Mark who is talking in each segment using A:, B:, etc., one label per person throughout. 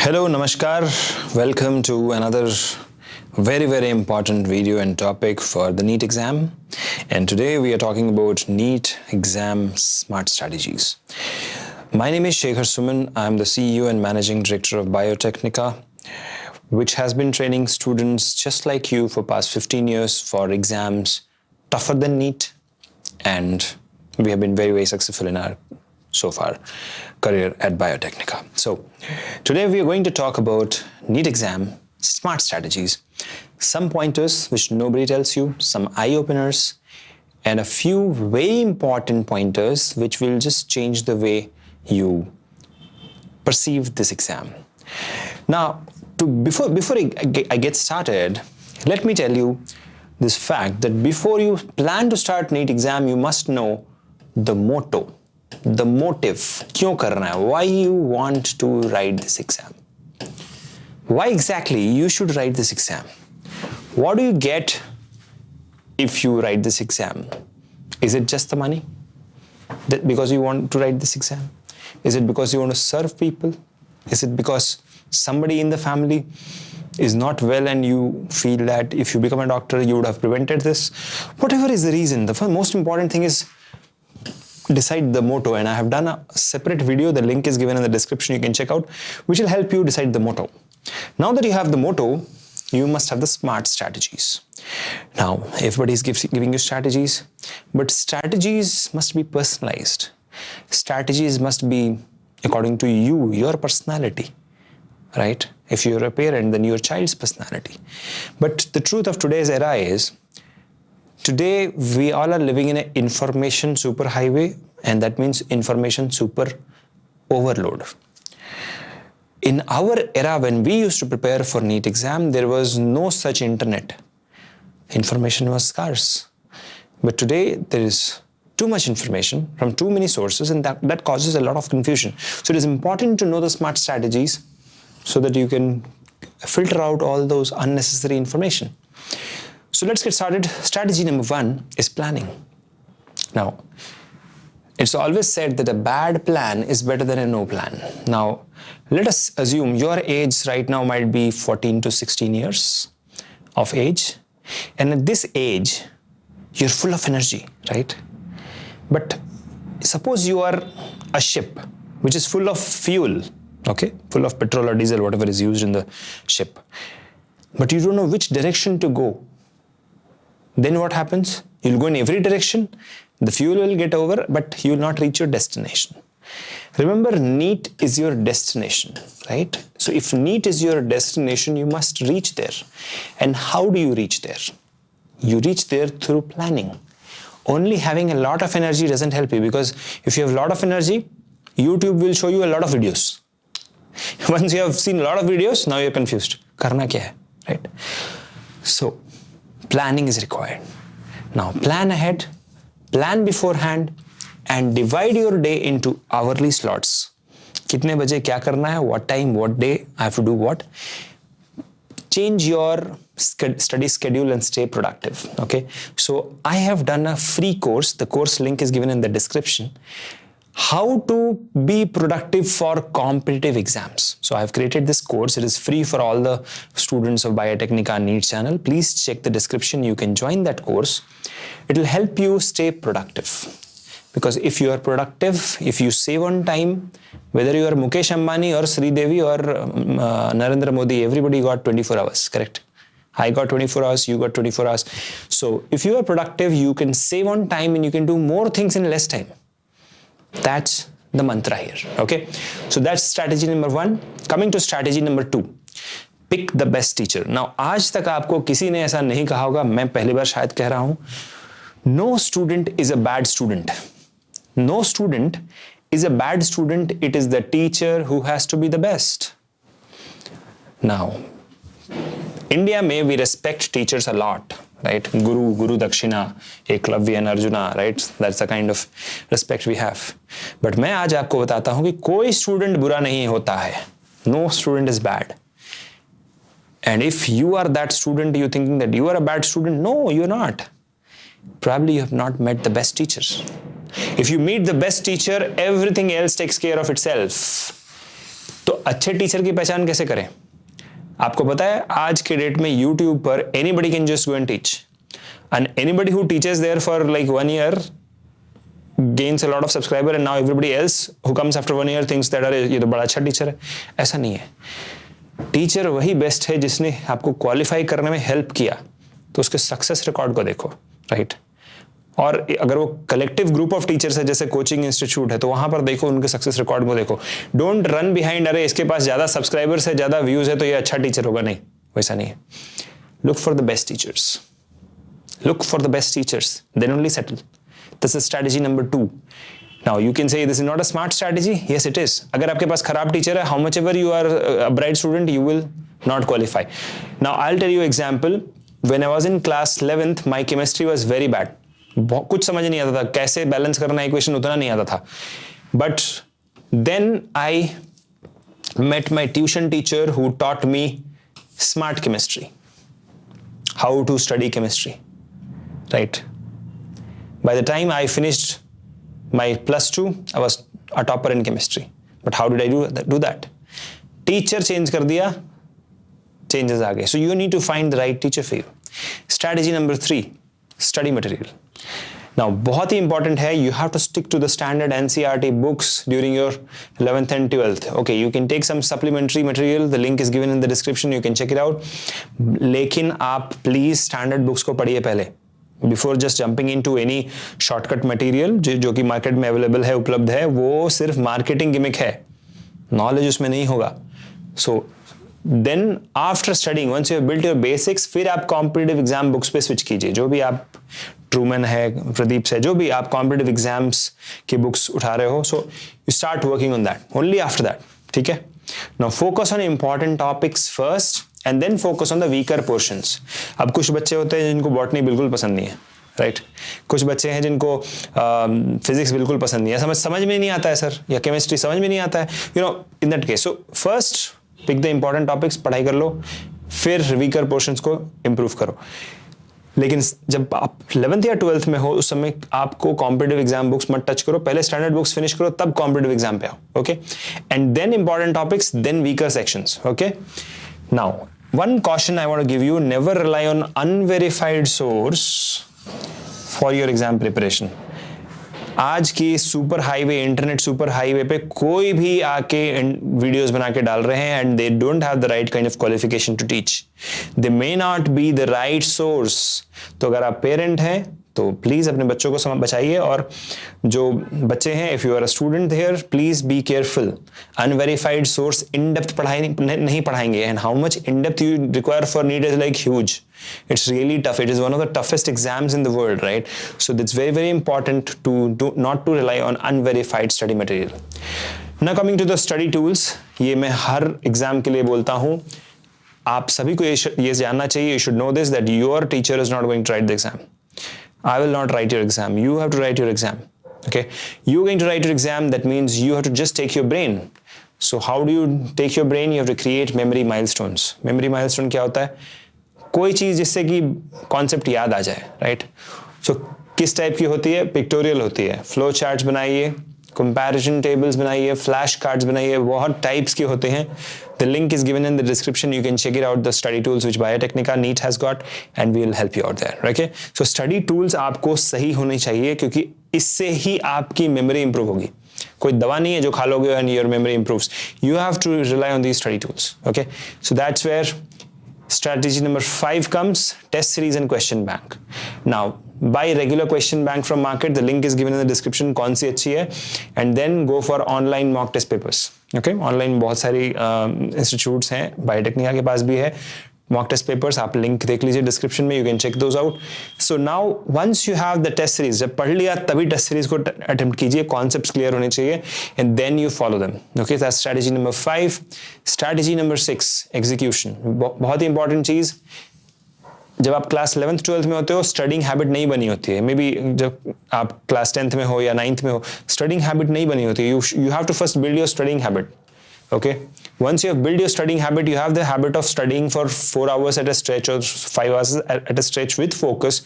A: Hello, Namaskar. Welcome to another very important video and topic for the NEET exam. And today we are talking about NEET exam smart strategies. My name is Shekhar Suman. I'm the CEO and Managing Director of Biotecnika, which has been training students just like you for past 15 years for exams tougher than NEET. And we have been very successful in our so far career at Biotecnika. So today we are going to talk about NEET exam smart strategies, some pointers which nobody tells you, some eye openers, and a few very important pointers which will just change the way you perceive this exam. Now, before I get started, let me tell you this fact that before you plan to start NEET exam, you must know the motto, the motive, kyun karna hai, why you want to write this exam. Why exactly you should write this exam? What do you get if you write this exam? Is it just the money? Because you want to write this exam? Is it because you want to serve people? Is it because somebody in the family is not well and you feel that if you become a doctor, you would have prevented this? Whatever is the reason, the most important thing is decide the motto, and I have done a separate video, the link is given in the description, you can check out, which will help you decide the motto. Now that you have the motto, you must have the smart strategies. Now, everybody is giving you strategies, but strategies must be personalized. Strategies must be according to you, your personality, right? If you're a parent, then your child's personality. But the truth of today's era is, today, we all are living in an information superhighway, and that means information super overload. In our era, when we used to prepare for NEET exam, there was no such internet. Information was scarce. But today, there is too much information from too many sources, and that causes a lot of confusion. So it is important to know the smart strategies so that you can filter out all those unnecessary information. So let's get started. Strategy number 1 is planning. Now, it's always said that a bad plan is better than a no plan. Now, let us assume your age right now might be 14 to 16 years of age. And at this age, you're full of energy, right? But suppose you are a ship which is full of fuel, okay? Full of petrol or diesel, whatever is used in the ship. But you don't know which direction to go. Then what happens? You'll go in every direction, the fuel will get over, but you will not reach your destination. Remember, NEET is your destination, right? So if NEET is your destination, you must reach there. And how do you reach there? You reach there through planning. Only having a lot of energy doesn't help you, because if you have a lot of energy, YouTube will show you a lot of videos. Once you have seen a lot of videos, now you're confused. Karna kya hai, right? So, planning is required. Now, plan ahead, plan beforehand, and divide your day into hourly slots. Kitne baje kya karna hai, what time, what day, I have to do what. Change your study schedule and stay productive, okay? So, I have done a free course. The course link is given in the description. How to be productive for competitive exams. So I have created this course. It is free for all the students of Biotecnika NEET channel. Please check the description. You can join that course. It will help you stay productive. Because if you are productive, if you save on time, whether you are Mukesh Ambani or Sri Devi or Narendra Modi, everybody got 24 hours, correct? I got 24 hours, you got 24 hours. So if you are productive, you can save on time and you can do more things in less time. That's the mantra here, okay? So that's strategy number 1. Coming to strategy number 2, pick the best teacher. Now, आज तक आपको किसी ने ऐसा नहीं कहा होगा, मैं पहली बार शायद कह रहा हूँ, no student is a bad student. No student is a bad student. It is the teacher who has to be the best. Now, India may we respect teachers a lot, right? Guru Dakshina, Eklavya and Arjuna, right? That's the kind of respect we have. But मैं आज आपको बताता हूँ कि कोई student बुरा नहीं होता है. No student is bad. And if you are that student, you thinking that you are a bad student, no, you're not. Probably you have not met the best teachers. If you meet the best teacher, everything else takes care of itself. तो अच्छे teacher की पहचान कैसे करें? आपको पता है आज के डेट में YouTube पर anybody can just go and teach, and anybody who teaches there for like 1 year gains a lot of subscriber, and now everybody else who comes after 1 year thinks that अरे ये तो बड़ा अच्छा teacher है. ऐसा नहीं है. टीचर वही बेस्ट है जिसने आपको क्वालिफाई करने में हेल्प किया. तो उसके सक्सेस रिकॉर्ड को देखो, राइट? और अगर वो कलेक्टिव ग्रुप ऑफ टीचर्स है जैसे कोचिंग इंस्टीट्यूट है तो वहां पर देखो, उनके सक्सेस रिकॉर्ड को देखो. डोंट रन बिहाइंड अरे इसके पास ज्यादा सब्सक्राइबर्स है, ज्यादा व्यूज है तो ये अच्छा टीचर होगा. नहीं, वैसा नहीं है. Look for the best teachers. Look for the best teachers, then only settle. This is strategy number 2. Now you can say this is not a smart strategy. Yes, it is. अगर आपके पास खराब teacher है, how much ever you are a bright student, you will not qualify. Now I'll tell you example. When I was in class 11th, my chemistry was very bad. कुछ समझ नहीं आता था, कैसे बैलेंस करना इक्वेशन उतना नहीं आता था. But then I met my tuition teacher who taught me smart chemistry. How to study chemistry. Right. By the time I finished my +2, I was a topper in chemistry. But how did I do that? Teacher change कर दिया, changes आ गए. So you need to find the right teacher for you. Strategy number 3, study material. Now बहुत ही important है, you have to stick to the standard NCERT books during your 11th and 12th. Okay, you can take some supplementary material. The link is given in the description. You can check it out. लेकिन आप please standard books को पढ़िए पहले. Before just jumping into any shortcut material जो कि market में available है, उपलब्ध है, वो सिर्फ मार्केटिंग गिमिक है, नॉलेज उसमें नहीं होगा. So then after studying once you have built your basics, फिर आप कॉम्पिटिटिव एग्जाम बुक्स पे स्विच कीजिए. जो भी आप ट्रूमन है, प्रदीप से, जो भी आप कॉम्पिटिटिव एग्जाम्स की बुक्स उठा रहे हो, so you start working on that, only after that. ठीक है. Now focus on important topics first and then focus on the weaker portions. अब कुछ बच्चे होते हैं जिनको बॉटनी बिल्कुल पसंद नहीं है, राइट? कुछ बच्चे हैं जिनको फिजिक्स बिल्कुल पसंद नहीं है, समझ में नहीं आता है सर, या केमिस्ट्री समझ में नहीं आता है, you know, in that case. So first pick the important topics, पढ़ाई कर लो, फिर वीकर पोर्शंस को इंप्रूव करो. लेकिन जब आप 11th या 12th में हो उस समय आपको कॉम्पिटिटिव एग्जाम बुक्स मत टच करो, पहले स्टैंडर्ड बुक्स फिनिश करो, तब कॉम्पिटिटिव एग्जाम पे आओ. Okay, and then important topics, then weaker sections. Okay. Now, one caution I want to give you, never rely on unverified source for your exam preparation. आज की super highway, internet super highway पे कोई भी आके videos बना के डाल रहे हैं, and they don't have the right kind of qualification to teach. They may not be the right source. तो अगर आप पेरेंट हैं तो प्लीज अपने बच्चों को बचाइए, और जो बच्चे हैं, if you are a student here, please be careful. Unverified source in depth नहीं पढ़ाएंगे, and how much in depth you require for NEET is like huge. It's really tough. It is one of the toughest exams in the world, right? So it's very, very important not to rely on unverified study material. Now coming to the study tools, ये मैं हर exam के लिए बोलता हूँ. आप सभी को ये जानना चाहिए. You should know this, that your teacher is not going to write the exam. I will not write your exam. You have to write your exam. Okay? You're going to write your exam. That means you have to just take your brain. So how do you take your brain? You have to create memory milestones. Memory milestone क्या होता है? कोई चीज जिससे कि concept याद आ जाए, right? सो किस टाइप की होती है? पिक्टोरियल होती है. फ्लो चार्ट्स बनाइए, कंपैरिजन टेबल्स बनाइए, फ्लैश कार्ड्स बनाइए, बहुत टाइप्स के होते हैं. The link is given in the description. You can check it out, the study tools which Biotecnika NEET has got, and we will help you out there. Okay? So study tools आपको सही होनी चाहिए, क्योंकि इससे ही आपकी memory improve होगी. कोई दवा नहीं है जो खा लोगे and your memory improves. You have to rely on these study tools. Okay? So that's where strategy number 5 comes, test series and question bank. Now, buy regular question bank from market. The link is given in the description. कौन सी अच्छी है? And then go for online mock test papers. Okay? Online बहुत सारी institutes हैं. Biotecnika के पास भी है mock test papers. आप link देख लीजिए description में. You can check those out. So now, once you have the test series, जब पढ़ लिया तभी test series को attempt कीजिए. Concepts clear होने चाहिए, and then you follow them. Okay? That's strategy number 5. Strategy number 6, execution. बहुत ही important चीज. जब आप क्लास 11th 12th में होते हो, स्टडिंग हैबिट नहीं बनी होती है. मे बी जब आप क्लास 10th में हो या 9th में हो, स्टडिंग हैबिट नहीं बनी होती है. You have to first build your studying habit. Okay, once you have built your studying habit, you have the habit of studying for 4 hours at a stretch or 5 hours at a stretch with focus.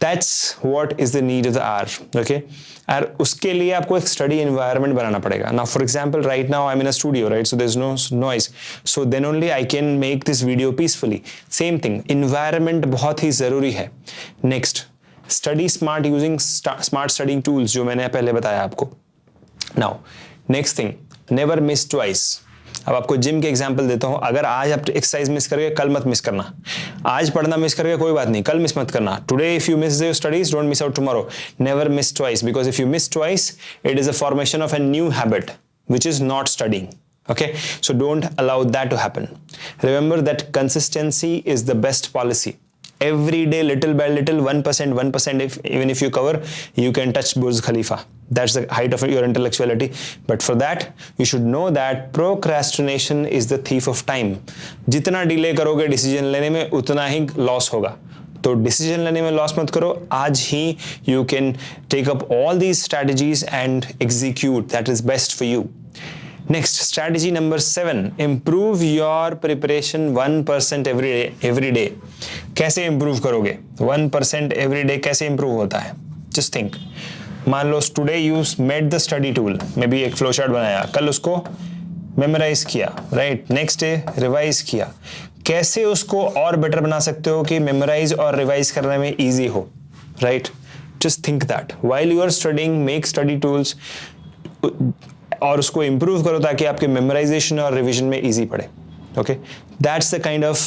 A: That's what is the need of the hour. Okay, और उसके लिए आपको एक study environment बनाना पड़ेगा. Now for example right now I am in a studio, right, so there is no noise, so then only I can make this video peacefully. Same thing, environment बहुत ही जरूरी है. Next, study smart using smart studying tools, जो मैंने पहले बताया आपको. Now next thing, never miss twice. अब आपको जिम के एग्जांपल देता हूं. अगर आज आप एक्सरसाइज मिस करके कल मत मिस करना. आज पढ़ना मिस करके कोई बात नहीं, कल मिस मत करना. Today if you miss your studies, don't miss out tomorrow. Never miss twice, because if you miss twice it is a formation of a new habit which is not studying. Okay, so don't allow that to happen. Remember that consistency is the best policy. Every day, little by little, 1%, even if you cover, you can touch Burj Khalifa. That's the height of your intellectuality. But for that, you should know that procrastination is the thief of time. जितना delay करोगे decision लेने में, उतना ही loss होगा. तो decision लेने में loss मत करो. आज ही you can take up all these strategies and execute. That is best for you. Next, strategy number 7, improve your preparation 1% every day. कैसे improve करोगे? 1% every day कैसे improve होता है? Just think. मान लो today you made the study tool, maybe एक flow chart बनाया, कल उसको memorize किया, right? Next day revise किया. कैसे उसको और better बना सकते हो कि memorize और revise करने में easy हो, right? Just think that. While you are studying, make study tools और उसको improve करो ताकि आपके memorization और revision में easy पड़े. Okay? That's the kind of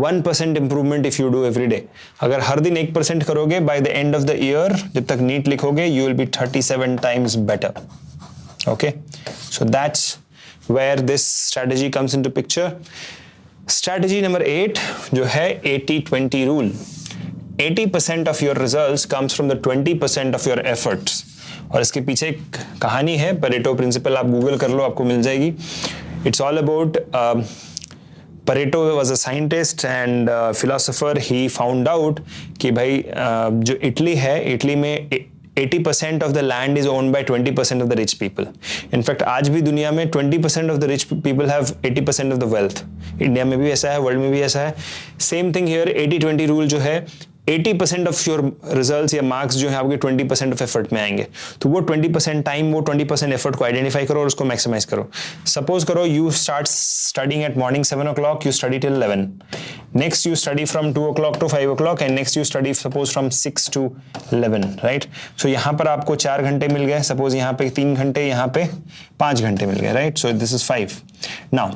A: 1% improvement if you do every day. अगर हर दिन 1% करोगे, by the end of the year, जब तक NEET लिखोगे, you will be 37 times better. Okay? So that's where this strategy comes into picture. Strategy number 8 जो है 80-20 rule. 80% of your results comes from the 20% of your efforts. और इसके पीछे एक कहानी है, परेटो प्रिंसिपल, आप गूगल कर लो, आपको मिल जाएगी. It's all about Pareto was a scientist and philosopher. He found out कि भाई जो इटली है, इटली में 80% of the land is owned by 20% of the rich people. In fact, आज भी दुनिया में 20% of the rich people have 80% of the wealth. India में भी ऐसा है, वर्ल्ड में भी ऐसा है. सेम थिंग हियर, 80-20 रूल जो है, 80% ऑफ योर रिजल्ट्स या मार्क्स जो है आपके 20% ऑफ एफर्ट में आएंगे. तो वो 20% टाइम, वो 20% एफर्ट को आइडेंटिफाई करो और उसको मैक्सिमाइज करो. सपोज करो you start studying at morning 7 o'clock, you study till 11. Next you study from 2 o'clock to 5 o'clock and next you study suppose from 6 to 11, right. So यहाँ पर आपको 4 घंटे मिल गए, सपोज यहाँ पे 3 घंटे, यहाँ पे 5 घंटे मिल गए, right. So this is 5. Now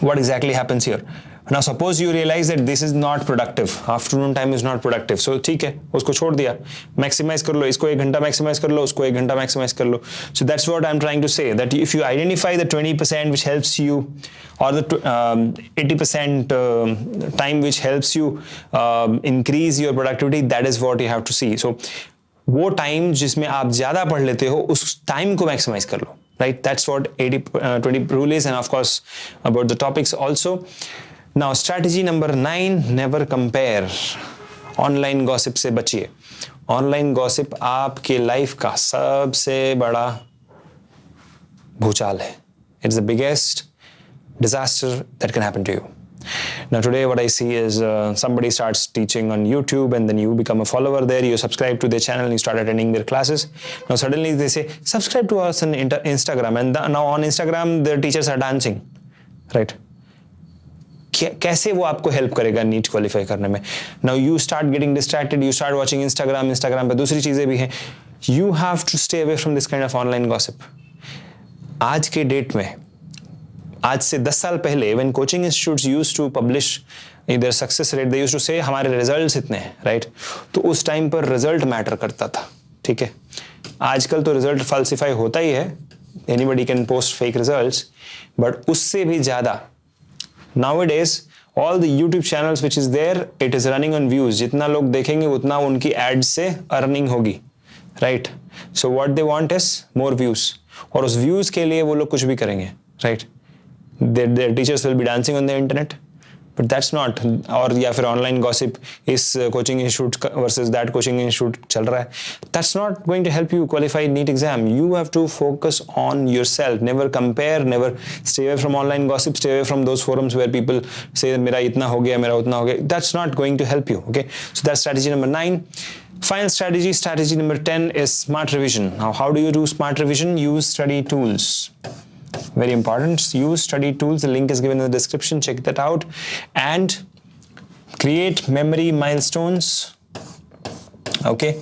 A: what exactly happens here? Now suppose you realize that this is not productive, afternoon time is not productive, so ठीक है, उसको छोड़ दिया. मैक्सिमाइज कर लो, इसको 1 घंटा मैक्सिमाइज कर लो, उसको 1 घंटा मैक्सिमाइज कर लो. So that's what I'm trying to say, that if you identify the 20% which helps you or the 80% time which helps you increase your productivity, that is what you have to see. So वो time जिसमें आप ज्यादा पढ़ लेते हो, उस time को maximise कर लो, right? That's what 80-20 rule is, and of course about the topics also. Now strategy number 9, never compare. Online gossip से बचिए. ऑनलाइन गॉसिप आपके लाइफ का सबसे बड़ा भूचाल है. It's the biggest disaster that can happen to you. Now today what I see is somebody starts teaching on YouTube and then you become a follower there, you subscribe to their channel and you start attending their classes. Now suddenly they say subscribe to us on Instagram, and now on Instagram their teachers are dancing, right? कैसे वो आपको help करेगा NEET qualify करने में? Now you start getting distracted, you start watching Instagram पे दूसरी चीजें भी हैं. You have to stay away from this kind of online gossip. आज के डेट में, आज से 10 साल पहले when coaching institutes used to publish their success rate, they used to say हमारे रिजल्ट्स इतने हैं, राइट. तो उस टाइम पर रिजल्ट मैटर करता था, ठीक है. आजकल तो रिजल्ट फॉल्सिफाई होता ही है, anybody can post fake results, but उससे भी ज्यादा nowadays all the YouTube channels which is there, it is running on views. जितना लोग देखेंगे उतना उनकी एड्स से अर्निंग होगी, right. So what they want is more views, और उस व्यूज के लिए वो लोग कुछ भी करेंगे, right. Their teachers will be dancing on the internet, but that's not. और या फिर ऑनलाइन गॉसिप इस coaching institute versus that coaching institute चल रहा है, that's not going to help you qualify NEET exam. You have to focus on yourself. Never compare, never stay away from online gossip, stay away from those forums where people say मेरा इतना हो गया, मेरा उतना हो गया. That's not going to help you. Okay, so that's strategy number 9. Final strategy number 10 is smart revision. Now, how do you do smart revision? Use study tools. Very important. Use study tools. The link is given in the description. Check that out. And create memory milestones. Okay.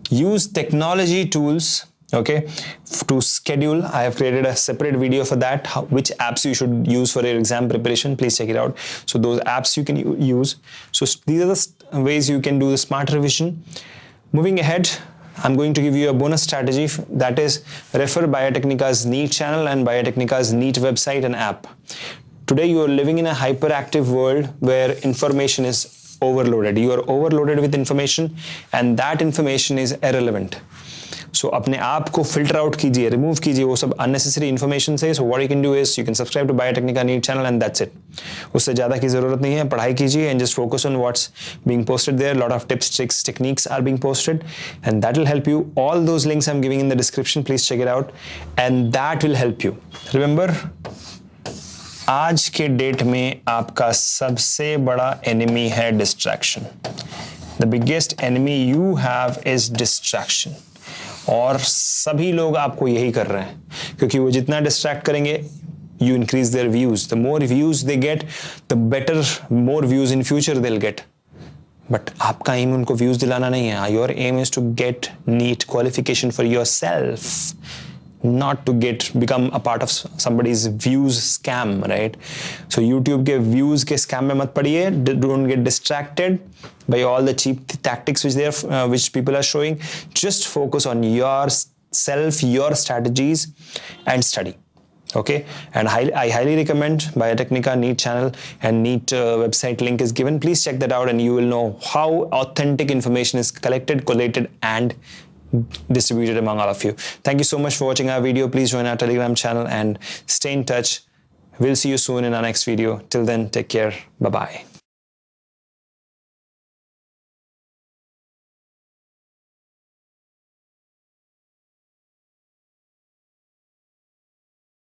A: Use technology tools. Okay. To schedule. I have created a separate video for that. Which apps you should use for your exam preparation. Please check it out. So those apps you can use. So these are the ways you can do the smart revision. Moving ahead, I'm going to give you a bonus strategy, that is refer Biotecnika's NEET channel and Biotecnika's NEET website and app. Today you are living in a hyperactive world where information is overloaded. You are overloaded with information and that information is irrelevant. So अपने आप को filter out कीजिए, remove कीजिए वो सब unnecessary information से. So what you can do is you can subscribe to Biotecnika NEET channel and that's it. उससे ज़्यादा की ज़रूरत नहीं है. पढ़ाई कीजिए and just focus on what's being posted there. A lot of tips, tricks, techniques are being posted and that will help you. All those links I'm giving in the description. Please check it out and that will help you. Remember, आज के date में आपका सबसे बड़ा enemy है distraction. The biggest enemy you have is distraction. और सभी लोग आपको यही कर रहे हैं क्योंकि वो जितना डिस्ट्रैक्ट करेंगे you increase their views. The more views they get, the better, more views in future they'll get. But आपका aim उनको views दिलाना नहीं है. Your aim is to get NEET qualification for yourself, not to become a part of somebody's views scam, right? So YouTube के views के scam में मत पड़िए. Don't get distracted by all the cheap tactics which people are showing. Just focus on yourself, your strategies, and study. Okay, and I highly recommend Biotecnika NEET channel and NEET website link is given. Please check that out and you will know how authentic information is collected, collated, and distributed among all of you. Thank you so much for watching our video. Please join our Telegram channel and stay in touch. We'll see you soon in our next video. Till then, take care. Bye-bye.